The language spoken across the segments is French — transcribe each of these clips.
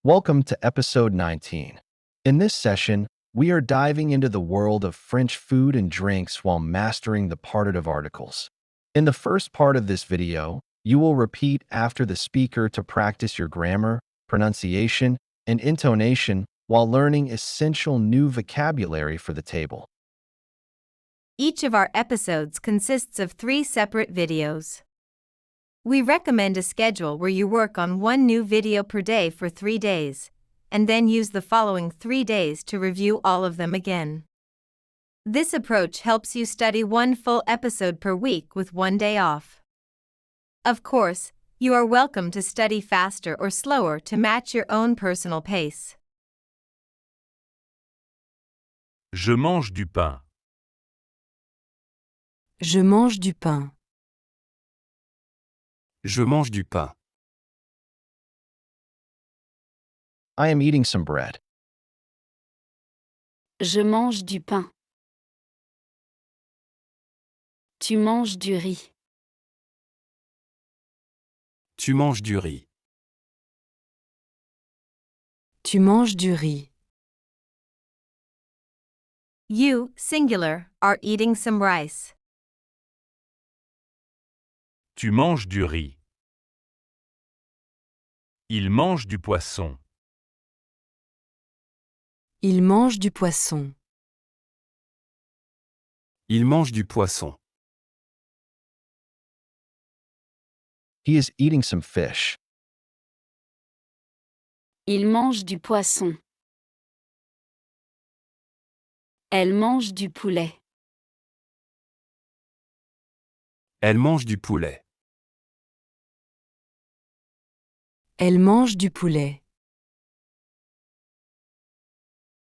Welcome to episode 19. In this session, we are diving into the world of French food and drinks while mastering the partitive articles. In the first part of this video, you will repeat after the speaker to practice your grammar, pronunciation, and intonation while learning essential new vocabulary for the table. Each of our episodes consists of 3 separate videos. We recommend a schedule where you work on 1 new video per day for 3 days, and then use the following 3 days to review all of them again. This approach helps you study 1 full episode per week with 1 day off. Of course, you are welcome to study faster or slower to match your own personal pace. Je mange du pain. Je mange du pain. Je mange du pain. I am eating some bread. Je mange du pain. Tu manges du riz. Tu manges du riz. Tu manges du riz. You, singular, are eating some rice. Tu manges du riz. Il mange du poisson. Il mange du poisson. Il mange du poisson. He is eating some fish. Il mange du poisson. Elle mange du poulet. Elle mange du poulet. Elle mange du poulet.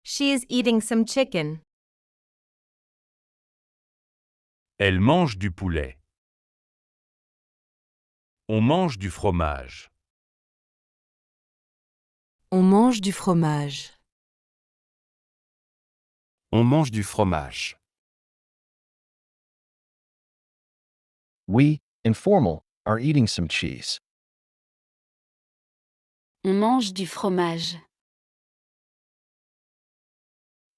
She is eating some chicken. Elle mange du poulet. On mange du fromage. On mange du fromage. On mange du fromage. We, informal, are eating some cheese. On mange du fromage.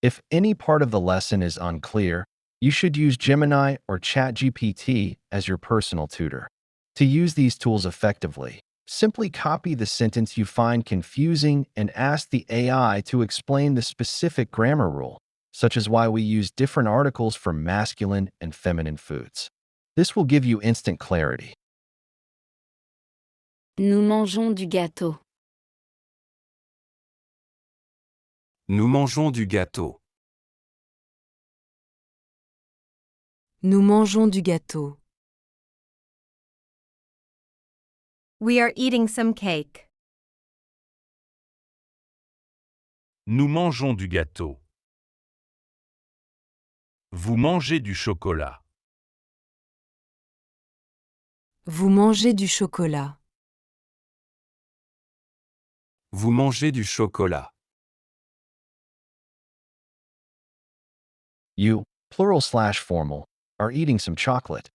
If any part of the lesson is unclear, you should use Gemini or ChatGPT as your personal tutor. To use these tools effectively, simply copy the sentence you find confusing and ask the AI to explain the specific grammar rule, such as why we use different articles for masculine and feminine foods. This will give you instant clarity. Nous mangeons du gâteau. Nous mangeons du gâteau. Nous mangeons du gâteau. We are eating some cake. Nous mangeons du gâteau. Vous mangez du chocolat. Vous mangez du chocolat. Vous mangez du chocolat. You, plural/formal, are eating some chocolate.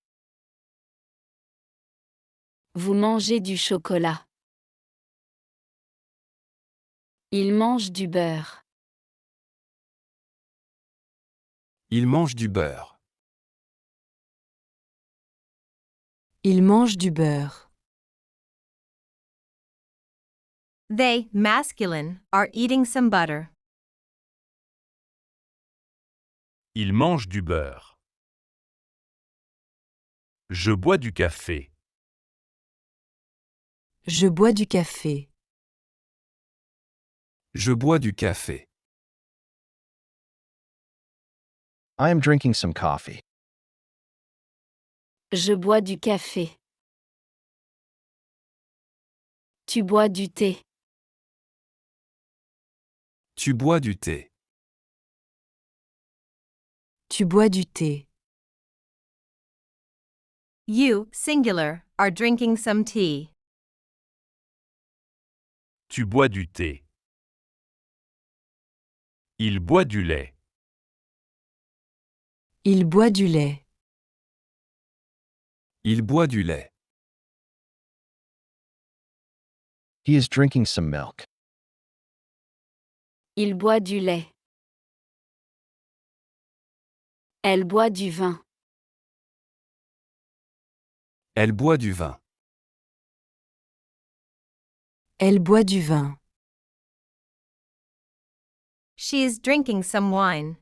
Vous mangez du chocolat. Il mange du beurre. Il mange du beurre. Il mange du beurre. They, masculine, are eating some butter. Il mange du beurre. Je bois du café. Je bois du café. Je bois du café. I am drinking some coffee. Je bois du café. Tu bois du thé. Tu bois du thé. Tu bois du thé. You, singular, are drinking some tea. Tu bois du thé. Il boit du lait. Il boit du lait. Il boit du lait. He is drinking some milk. Il boit du lait. Elle boit du vin. Elle boit du vin. Elle boit du vin. She is drinking some wine.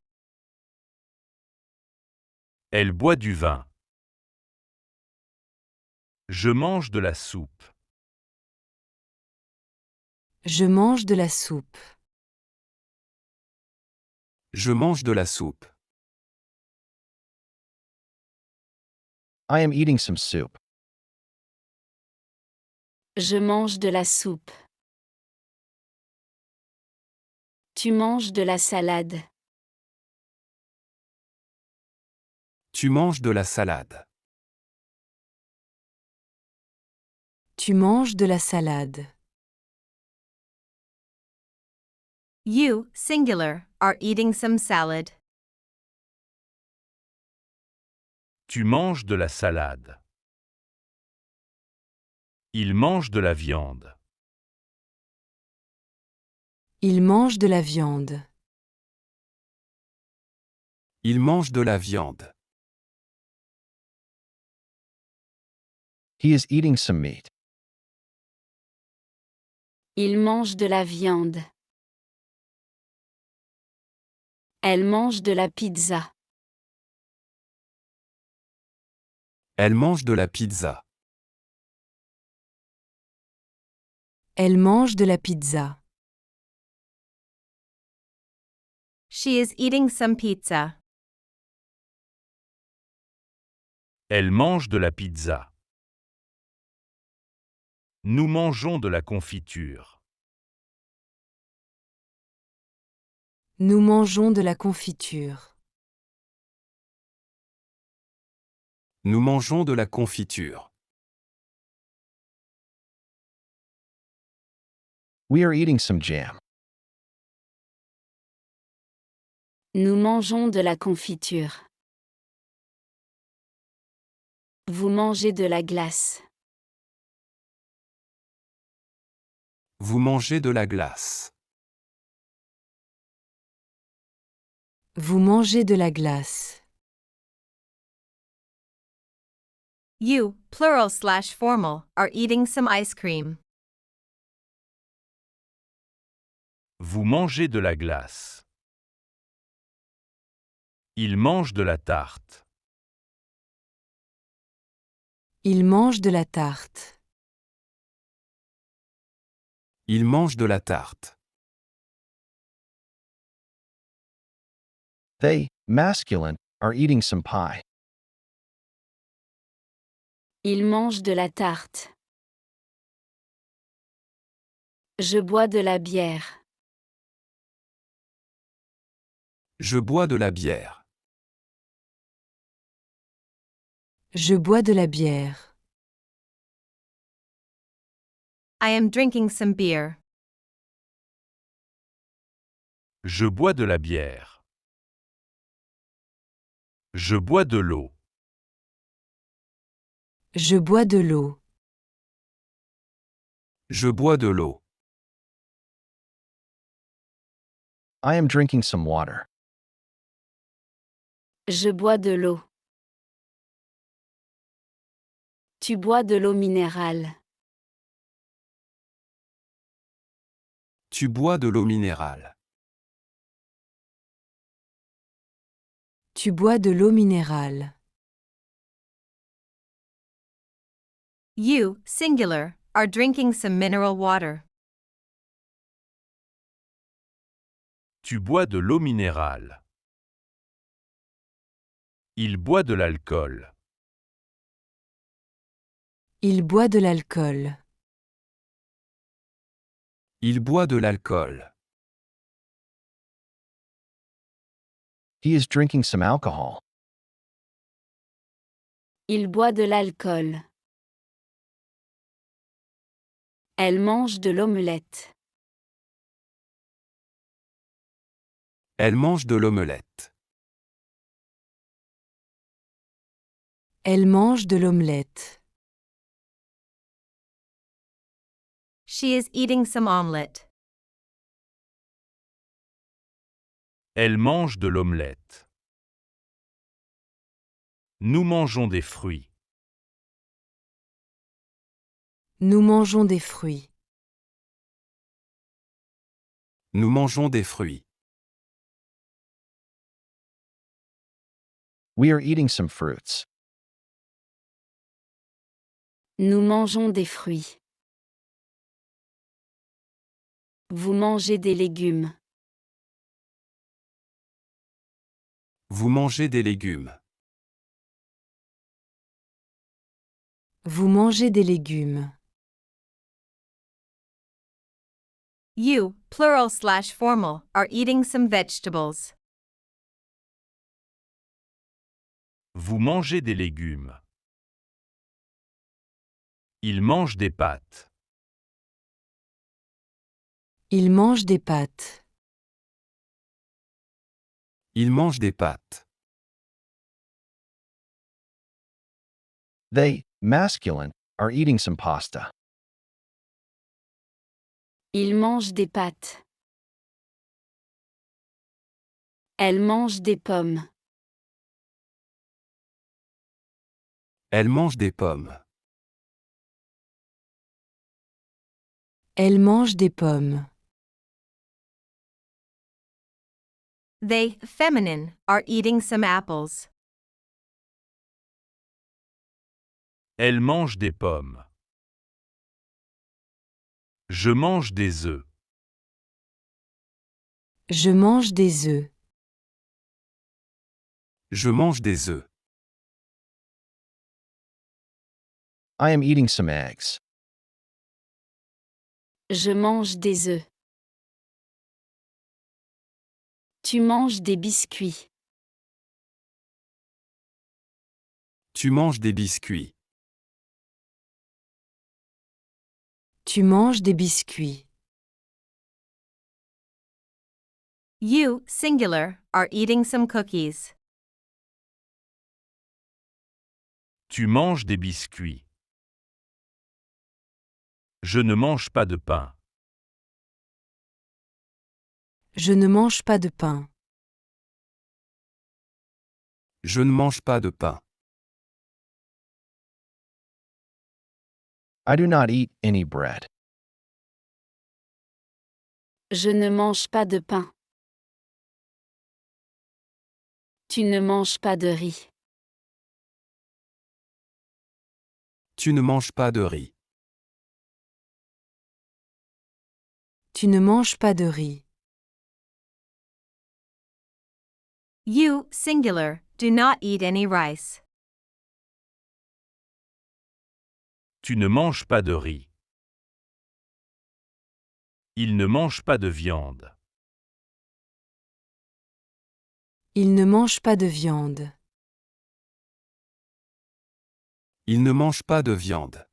Elle boit du vin. Je mange de la soupe. Je mange de la soupe. Je mange de la soupe. I am eating some soup. Je mange de la soupe. Tu manges de la salade. Tu manges de la salade. Tu manges de la salade. You, singular, are eating some salad. Tu manges de la salade. Il mange de la viande. Il mange de la viande. Il mange de la viande. He is eating some meat. Il mange de la viande. Elle mange de la pizza. Elle mange de la pizza. Elle mange de la pizza. She is eating some pizza. Elle mange de la pizza. Nous mangeons de la confiture. Nous mangeons de la confiture. Nous mangeons de la confiture. We are eating some jam. Nous mangeons de la confiture. Vous mangez de la glace. Vous mangez de la glace. Vous mangez de la glace. You, plural/formal, are eating some ice cream. Vous mangez de la glace. Il mange de la tarte. Il mange de la tarte. Il mange de la tarte. They, masculine, are eating some pie. Il mange de la tarte. Je bois de la bière. Je bois de la bière. Je bois de la bière. I am drinking some beer. Je bois de la bière. Je bois de l'eau. Je bois de l'eau. Je bois de l'eau. I am drinking some water. Je bois de l'eau. Tu bois de l'eau minérale. Tu bois de l'eau minérale. Tu bois de l'eau minérale. You, singular, are drinking some mineral water. Tu bois de l'eau minérale. Il boit de l'alcool. Il boit de l'alcool. Il boit de l'alcool. He is drinking some alcohol. Il boit de l'alcool. Elle mange de l'omelette. Elle mange de l'omelette. Elle mange de l'omelette. She is eating some omelette. Elle mange de l'omelette. Nous mangeons des fruits. Nous mangeons des fruits. Nous mangeons des fruits. We are eating some fruits. Nous mangeons des fruits. Vous mangez des légumes. Vous mangez des légumes. Vous mangez des légumes. You, plural/formal, are eating some vegetables. Vous mangez des légumes. Il mange des pâtes. Il mange des pâtes. Il mange des pâtes. They, masculine, are eating some pasta. Il mange des pâtes. Elle mange des pommes. Elle mange des pommes. Elle mange des pommes. They, feminine, are eating some apples. Elle mange des pommes. Je mange des œufs. Je mange des œufs. Je mange des œufs. I am eating some eggs. Je mange des œufs. Tu manges des biscuits. Tu manges des biscuits. Tu manges des biscuits. You, singular, are eating some cookies. Tu manges des biscuits. Je ne mange pas de pain. Je ne mange pas de pain. Je ne mange pas de pain. I do not eat any bread. Je ne mange pas de pain. Tu ne manges pas de riz. Tu ne manges pas de riz. Tu ne manges pas de riz. You, singular, do not eat any rice. Tu ne manges pas de riz. Il ne mange pas de viande. Il ne mange pas de viande. Il ne mange pas de viande.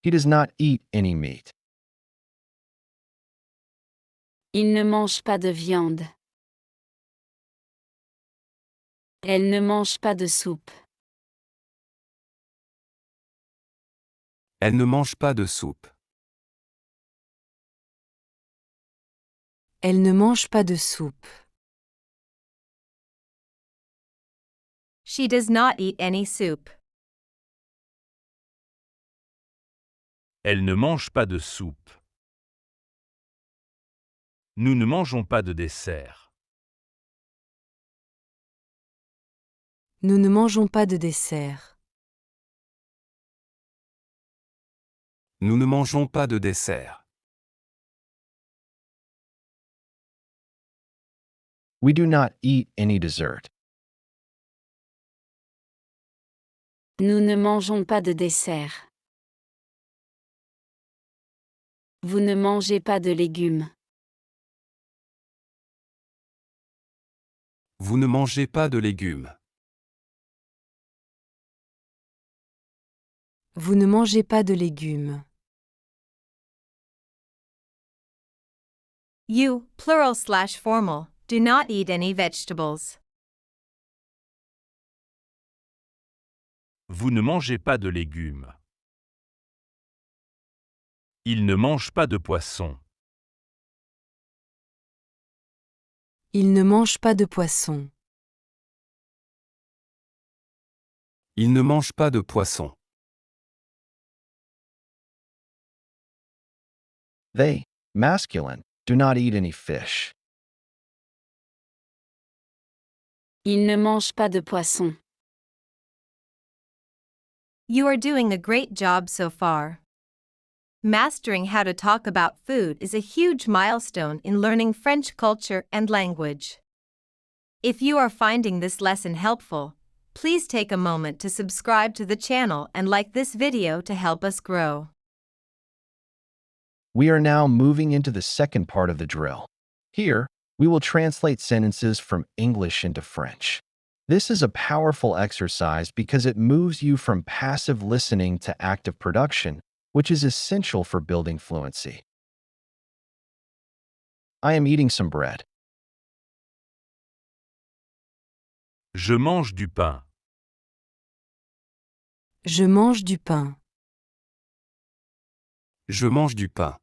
He does not eat any meat. Il ne mange pas de viande. Elle ne mange pas de soupe. Elle ne mange pas de soupe. Elle ne mange pas de soupe. She does not eat any soup. Elle ne mange pas de soupe. Nous ne mangeons pas de dessert. Nous ne mangeons pas de dessert. Nous ne mangeons pas de dessert. We do not eat any dessert. Nous ne mangeons pas de dessert. Vous ne mangez pas de légumes. Vous ne mangez pas de légumes. Vous ne mangez pas de légumes. You, plural/formal, do not eat any vegetables. Vous ne mangez pas de légumes. Il ne mange pas de poisson. Il ne mange pas de poisson. Il ne mange pas de poisson. They, masculine, do not eat any fish. Il ne mange pas de poisson. You are doing a great job so far. Mastering how to talk about food is a huge milestone in learning French culture and language. If you are finding this lesson helpful, please take a moment to subscribe to the channel and like this video to help us grow. We are now moving into the second part of the drill. Here, we will translate sentences from English into French. This is a powerful exercise because it moves you from passive listening to active production, which is essential for building fluency. I am eating some bread. Je mange du pain. Je mange du pain. Je mange du pain.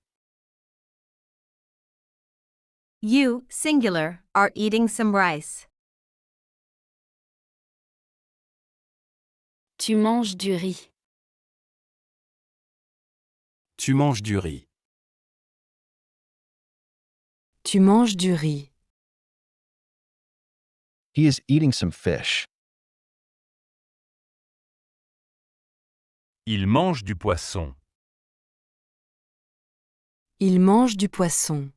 You, singular, are eating some rice. Tu manges du riz. Tu manges du riz. Tu manges du riz. He is eating some fish. Il mange du poisson. Il mange du poisson.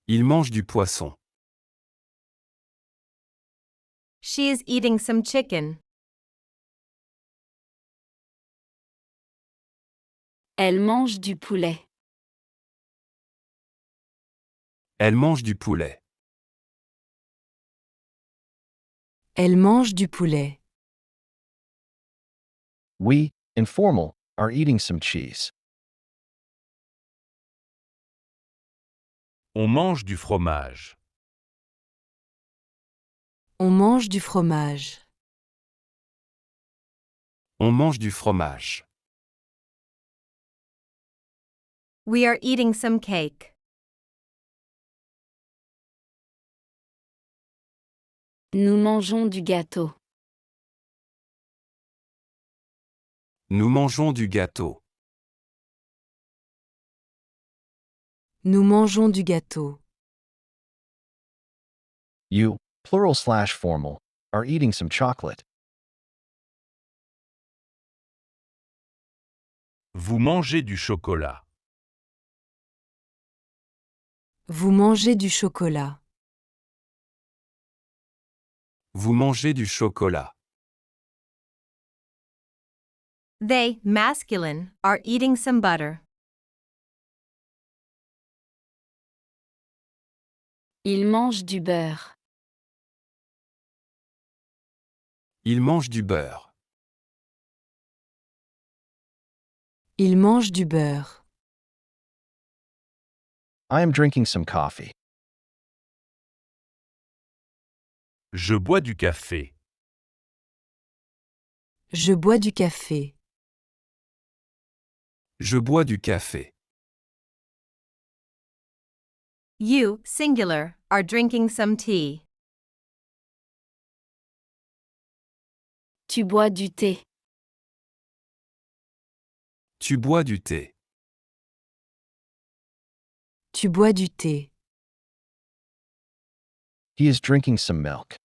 Il mange du poisson. She is eating some chicken. Elle mange du poulet. Elle mange du poulet. Elle mange du poulet. We, informal, are eating some cheese. On mange du fromage. On mange du fromage. On mange du fromage. We are eating some cake. Nous mangeons du gâteau. Nous mangeons du gâteau. Nous mangeons du gâteau. You, plural/formal, are eating some chocolate. Vous mangez du chocolat. Vous mangez du chocolat. Vous mangez du chocolat. They, masculine, are eating some butter. Il mange du beurre. Il mange du beurre. Il mange du beurre. I am drinking some coffee. Je bois du café. Je bois du café. Je bois du café. You, singular, are drinking some tea. Tu bois du thé. Tu bois du thé. Tu bois du thé. He is drinking some milk.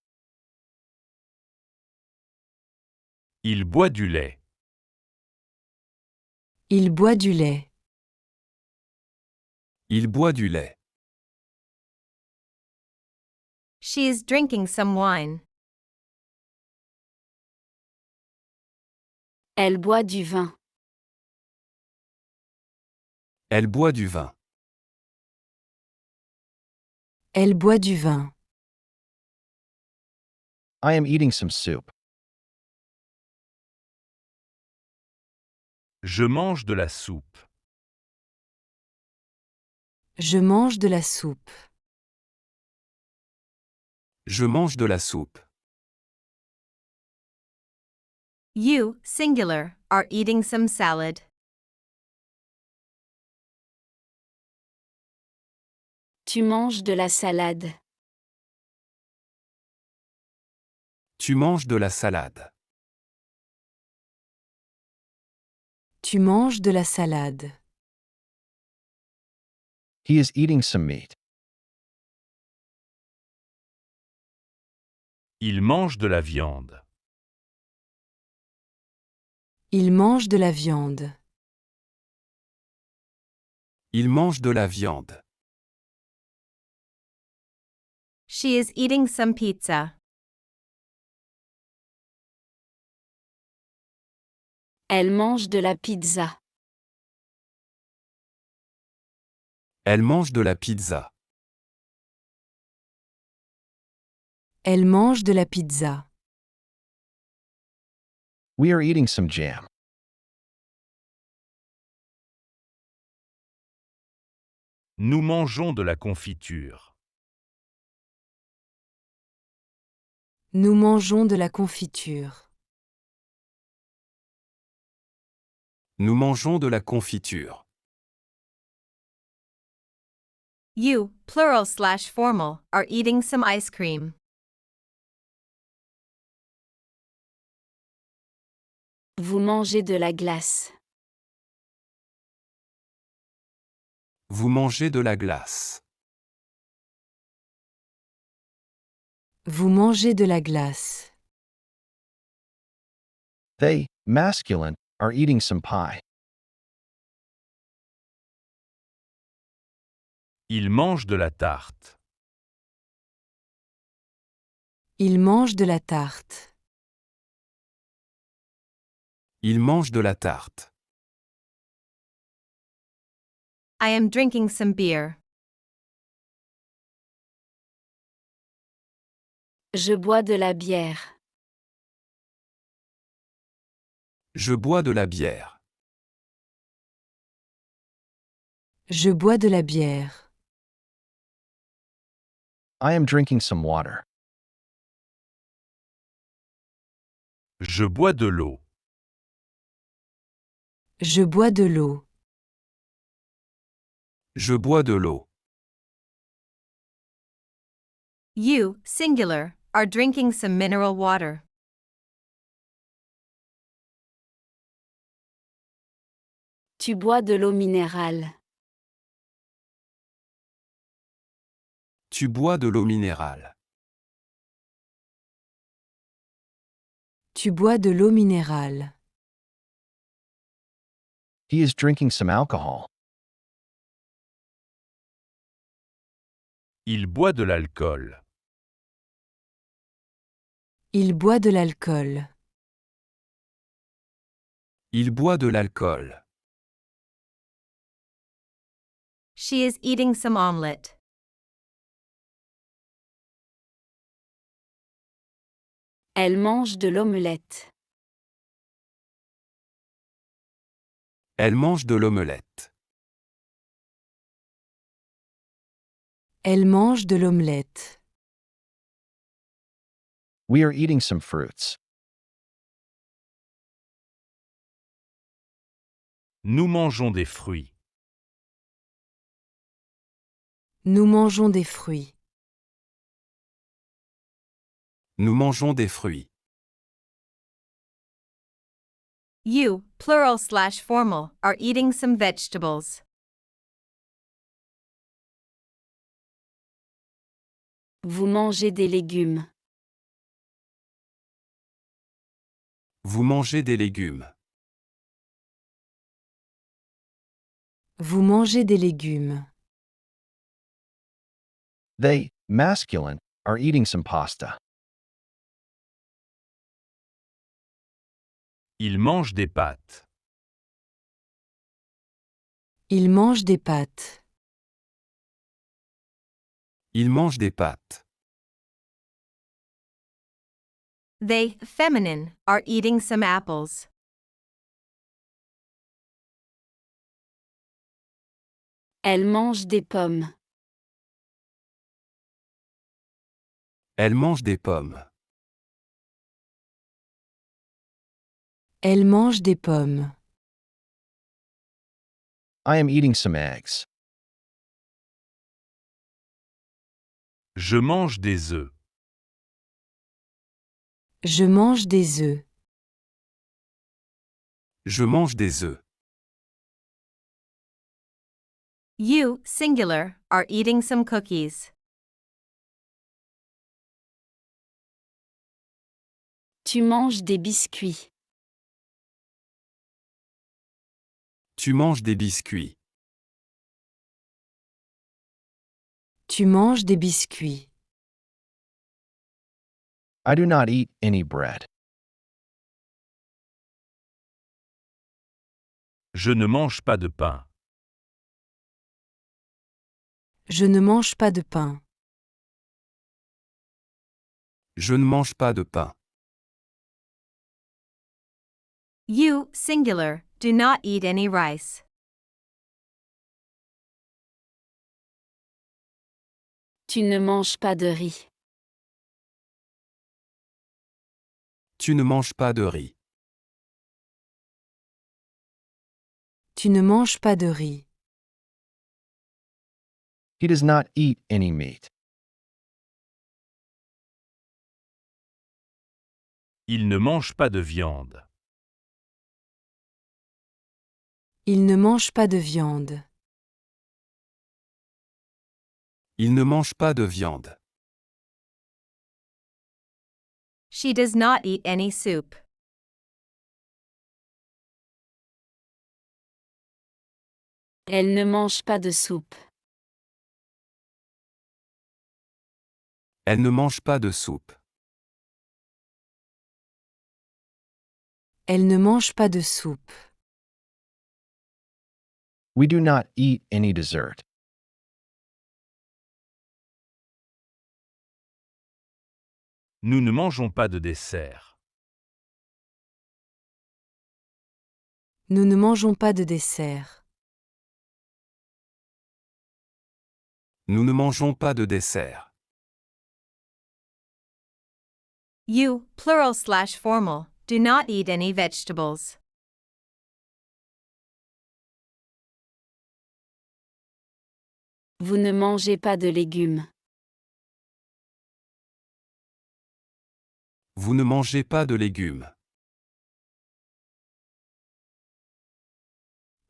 Il boit du lait. Il boit du lait. Il boit du lait. She is drinking some wine. Elle boit du vin. Elle boit du vin. Elle boit du vin. I am eating some soup. Je mange de la soupe. Je mange de la soupe. Je mange de la soupe. You, singular, are eating some salad. Tu manges de la salade. Tu manges de la salade. Tu manges de la salade. He is eating some meat. Il mange de la viande. Il mange de la viande. Il mange de la viande. She is eating some pizza. Elle mange de la pizza. Elle mange de la pizza. Elle mange de la pizza. We are eating some jam. Nous mangeons de la confiture. Nous mangeons de la confiture. Nous mangeons de la confiture. You, plural/formal, are eating some ice cream. Vous mangez de la glace. Vous mangez de la glace. Vous mangez de la glace. They, masculine, are eating some pie. Il mange de la tarte. Il mange de la tarte. Il mange de la tarte. I am drinking some beer. Je bois de la bière. Je bois de la bière. Je bois de la bière. I am drinking some water. Je bois de l'eau. Je bois de l'eau. Je bois de l'eau. You, singular, are drinking some mineral water. Tu bois de l'eau minérale. Tu bois de l'eau minérale. Tu bois de l'eau minérale. He is drinking some alcohol. Il boit de l'alcool. Il boit de l'alcool. Il boit de l'alcool. She is eating some omelette. Elle mange de l'omelette. Elle mange de l'omelette. Elle mange de l'omelette. We are eating some fruits. Nous mangeons des fruits. Nous mangeons des fruits. Nous mangeons des fruits. You, plural/formal, are eating some vegetables. Vous mangez des légumes. Vous mangez des légumes. Vous mangez des légumes. They, masculine, are eating some pasta. Il mange des pâtes. Il mange des pâtes. Il mange des pâtes. They, feminine, are eating some apples. Elle mange des pommes. Elle mange des pommes. Elle mange des pommes. I am eating some eggs. Je mange des œufs. Je mange des œufs. Je mange des œufs. You, singular, are eating some cookies. Tu manges des biscuits. Tu manges des biscuits. Tu manges des biscuits. I do not eat any bread. Je ne mange pas de pain. Je ne mange pas de pain. Je ne mange pas de pain. You, singular, do not eat any rice. Tu ne manges pas de riz. Tu ne manges pas de riz. Tu ne manges pas de riz. He does not eat any meat. Il ne mange pas de viande. Il ne mange pas de viande. Il ne mange pas de viande. She does not eat any soup. Elle ne mange pas de soupe. Elle ne mange pas de soupe. Elle ne mange pas de soupe. We do not eat any dessert. Nous ne mangeons pas de dessert. Nous ne mangeons pas de dessert. Nous ne mangeons pas de dessert. You, plural/formal, do not eat any vegetables. Vous ne mangez pas de légumes. Vous ne mangez pas de légumes.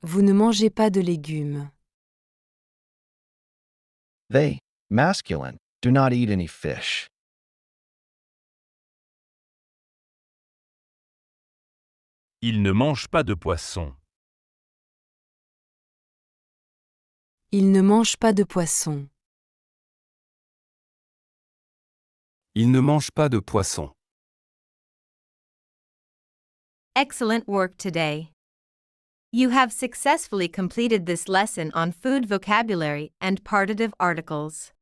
Vous ne mangez pas de légumes. They, masculine, do not eat any fish. Il ne mange pas de poisson. Il ne mange pas de poisson. Il ne mange pas de poisson. Excellent work today. You have successfully completed this lesson on food vocabulary and partitive articles.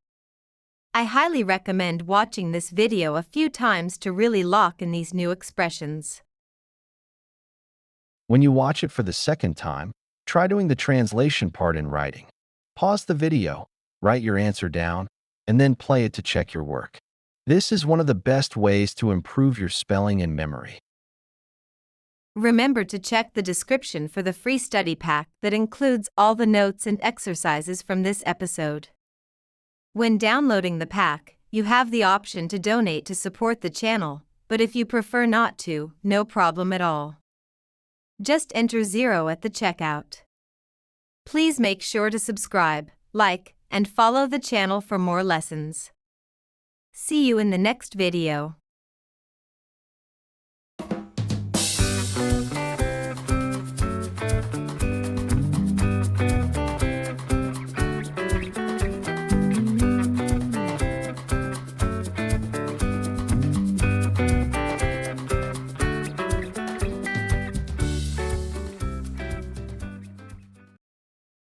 I highly recommend watching this video a few times to really lock in these new expressions. When you watch it for the second time, try doing the translation part in writing. Pause the video, write your answer down, and then play it to check your work. This is one of the best ways to improve your spelling and memory. Remember to check the description for the free study pack that includes all the notes and exercises from this episode. When downloading the pack, you have the option to donate to support the channel, but if you prefer not to, no problem at all. Just enter 0 at the checkout. Please make sure to subscribe, like, and follow the channel for more lessons. See you in the next video.